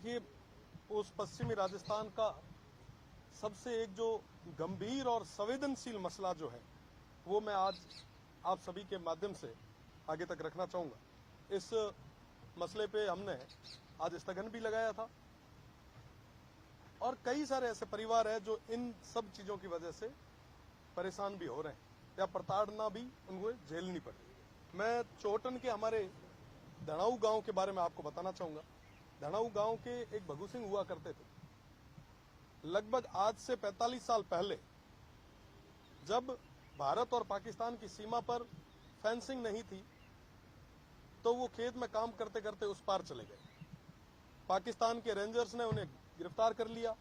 देखिए, उस पश्चिमी राजस्थान का सबसे एक जो गंभीर और संवेदनशील मसला जो है वो मैं आज आप सभी के माध्यम से आगे तक रखना चाहूँगा। इस मसले पे हमने आज स्थगन भी लगाया था और कई सारे ऐसे परिवार हैं जो इन सब चीज़ों की वजह से परेशान भी हो रहे हैं या प्रताड़ना भी उनको झेलनी पड़ रही है। मैं चोटन के हमारे धनाऊ गांव के बारे में आपको बताना चाहूँगा। धनाऊ गांव के एक भगू सिंह हुआ करते थे। लगभग आज से 45 साल पहले जब भारत और पाकिस्तान की सीमा पर फेंसिंग नहीं थी तो वो खेत में काम करते करते उस पार चले गए। पाकिस्तान के रेंजर्स ने उन्हें गिरफ्तार कर लिया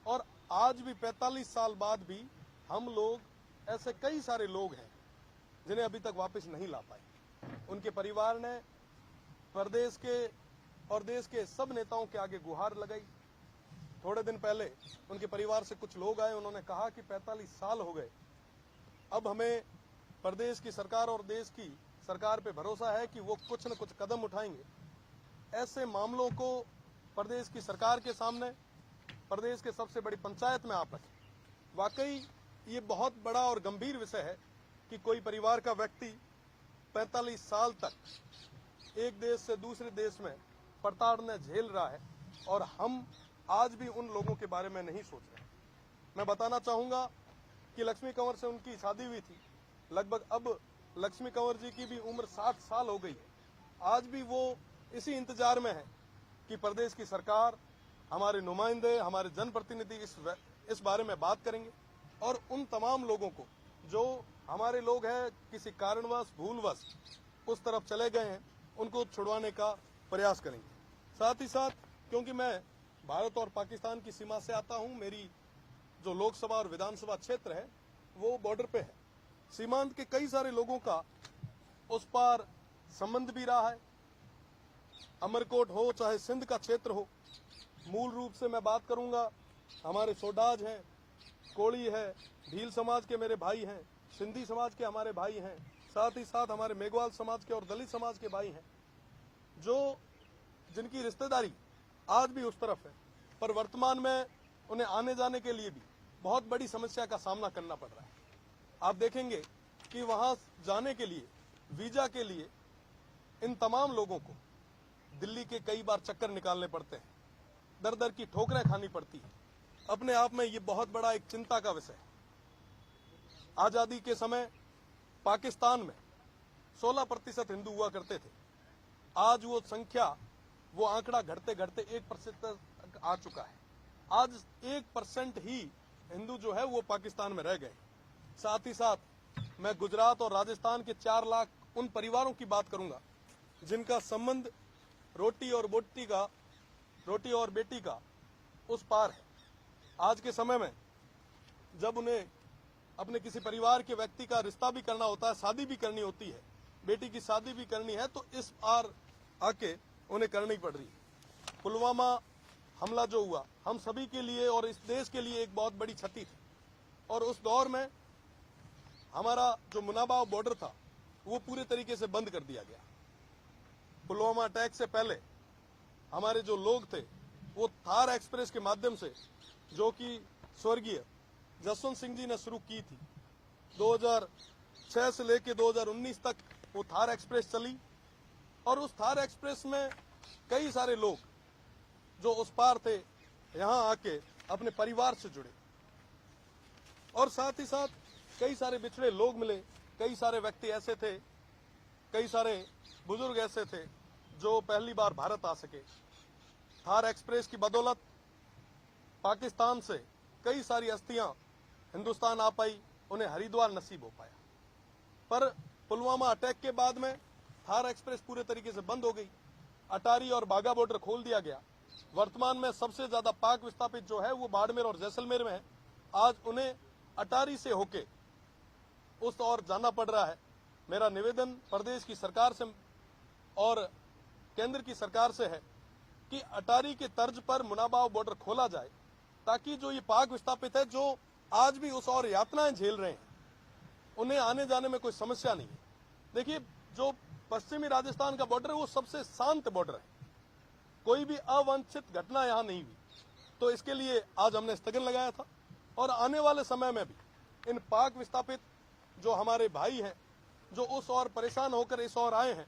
और आज भी 45 साल बाद भी हम लोग ऐसे कई सारे लोग हैं जिन्हें अभी तक वापस नहीं ला पाए। उनके परिवार ने प्रदेश के और देश के सब नेताओं के आगे गुहार लगाई। थोड़े दिन पहले उनके परिवार से कुछ लोग आए, उन्होंने कहा कि 45 साल हो गए, अब हमें प्रदेश की सरकार और देश की सरकार पे भरोसा है कि वो कुछ न कुछ कदम उठाएंगे। ऐसे मामलों को प्रदेश की सरकार के सामने, प्रदेश के सबसे बड़ी पंचायत में आप रखें। वाकई ये बहुत बड़ा और गंभीर विषय है कि कोई परिवार का व्यक्ति 45 साल तक एक देश से दूसरे देश में प्रताड़ना झेल रहा है और हम आज भी उन लोगों के बारे में नहीं सोच रहे। मैं बताना चाहूंगा कि लक्ष्मी कंवर से उनकी शादी हुई थी। लगभग अब लक्ष्मी कंवर जी की भी उम्र 60 साल हो गई है। आज भी वो इसी इंतजार में है कि प्रदेश की सरकार, हमारे नुमाइंदे, हमारे जनप्रतिनिधि इस बारे में बात करेंगे और उन तमाम लोगों को जो हमारे लोग हैं किसी कारणवश भूलवश उस तरफ चले गए हैं उनको छुड़वाने का प्रयास करेंगे। साथ ही साथ क्योंकि मैं भारत और पाकिस्तान की सीमा से आता हूं, मेरी जो लोकसभा और विधानसभा क्षेत्र है वो बॉर्डर पे है। सीमांत के कई सारे लोगों का उस पार संबंध भी रहा है। अमरकोट हो चाहे सिंध का क्षेत्र हो, मूल रूप से मैं बात करूंगा, हमारे सोडाज हैं, कोड़ी है, भील समाज के मेरे भाई हैं, सिंधी समाज के हमारे भाई हैं, साथ ही साथ हमारे मेघवाल समाज के और दलित समाज के भाई हैं, जो जिनकी रिश्तेदारी आज भी उस तरफ है, पर वर्तमान में उन्हें आने जाने के लिए भी बहुत बड़ी समस्या का सामना करना पड़ रहा है। आप देखेंगे कि वहां जाने के लिए, वीजा के लिए इन तमाम लोगों को दिल्ली के कई बार चक्कर निकालने पड़ते हैं, दर दर की ठोकरें खानी पड़ती है। अपने आप में ये बहुत बड़ा एक चिंता का विषय है। आजादी के समय पाकिस्तान में 16% हिंदू हुआ करते थे। आज वो संख्या, वो आंकड़ा घटते घटते 1% तक आ चुका है। आज 1% ही हिंदू जो है वो पाकिस्तान में रह गए। साथ ही साथ मैं गुजरात और राजस्थान के 4 लाख उन परिवारों की बात करूंगा जिनका संबंध रोटी और बेटी का उस पार है। आज के समय में जब उन्हें अपने किसी परिवार के व्यक्ति का रिश्ता भी करना होता है, शादी भी करनी होती है, बेटी की शादी भी करनी है, तो इस पार आके उन्हें करनी पड़ रही है। पुलवामा हमला जो हुआ हम सभी के लिए और इस देश के लिए एक बहुत बड़ी क्षति थी और उस दौर में हमारा जो मुनाबाव बॉर्डर था वो पूरे तरीके से बंद कर दिया गया। पुलवामा अटैक से पहले हमारे जो लोग थे वो थार एक्सप्रेस के माध्यम से, जो कि स्वर्गीय जसवंत सिंह जी ने शुरू की थी, 2006 से लेकर 2019 तक वो थार एक्सप्रेस चली और उस थार एक्सप्रेस में कई सारे लोग जो उस पार थे यहाँ आके अपने परिवार से जुड़े और साथ ही साथ कई सारे बिछड़े लोग मिले। कई सारे व्यक्ति ऐसे थे, कई सारे बुजुर्ग ऐसे थे जो पहली बार भारत आ सके। थार एक्सप्रेस की बदौलत पाकिस्तान से कई सारी अस्थियां हिंदुस्तान आ पाई, उन्हें हरिद्वार नसीब हो पाया। पर पुलवामा अटैक के बाद में थार एक्सप्रेस पूरे तरीके से बंद हो गई। अटारी और बाघा बॉर्डर खोल दिया गया। वर्तमान में सबसे ज्यादा पाक विस्थापित जो है वो बाड़मेर और जैसलमेर में है। आज उन्हें अटारी से होके उस ओर जाना पड़ रहा है। मेरा निवेदन प्रदेश की सरकार से और केंद्र की सरकार से है कि अटारी के तर्ज पर मुनाबाव बॉर्डर खोला जाए ताकि जो ये पाक विस्थापित है, जो आज भी उस ओर यातनाएं झेल रहे हैं, उन्हें आने जाने में कोई समस्या नहीं है। देखिए, जो पश्चिमी राजस्थान का बॉर्डर है वो सबसे शांत बॉर्डर है। कोई भी अवांछित घटना यहाँ नहीं हुई। तो इसके लिए आज हमने स्थगन लगाया था और आने वाले समय में भी इन पाक विस्थापित जो हमारे भाई हैं, जो उस ओर परेशान होकर इस ओर आए हैं,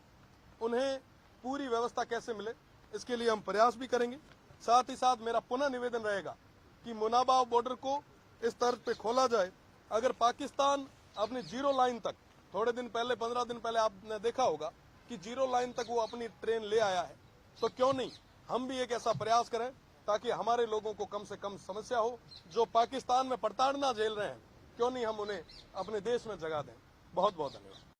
उन्हें पूरी व्यवस्था कैसे मिले, इसके लिए हम प्रयास भी करेंगे। साथ ही साथ मेरा पुनः निवेदन रहेगा कि मुनाबाव बॉर्डर को इस तर्ज पे खोला जाए। अगर पाकिस्तान अपनी जीरो लाइन तक, थोड़े दिन पहले 15 दिन पहले आपने देखा होगा कि जीरो लाइन तक वो अपनी ट्रेन ले आया है, तो क्यों नहीं हम भी एक ऐसा प्रयास करें ताकि हमारे लोगों को कम से कम समस्या हो। जो पाकिस्तान में प्रताड़ना झेल रहे हैं, क्यों नहीं हम उन्हें अपने देश में जगह दें। बहुत बहुत धन्यवाद।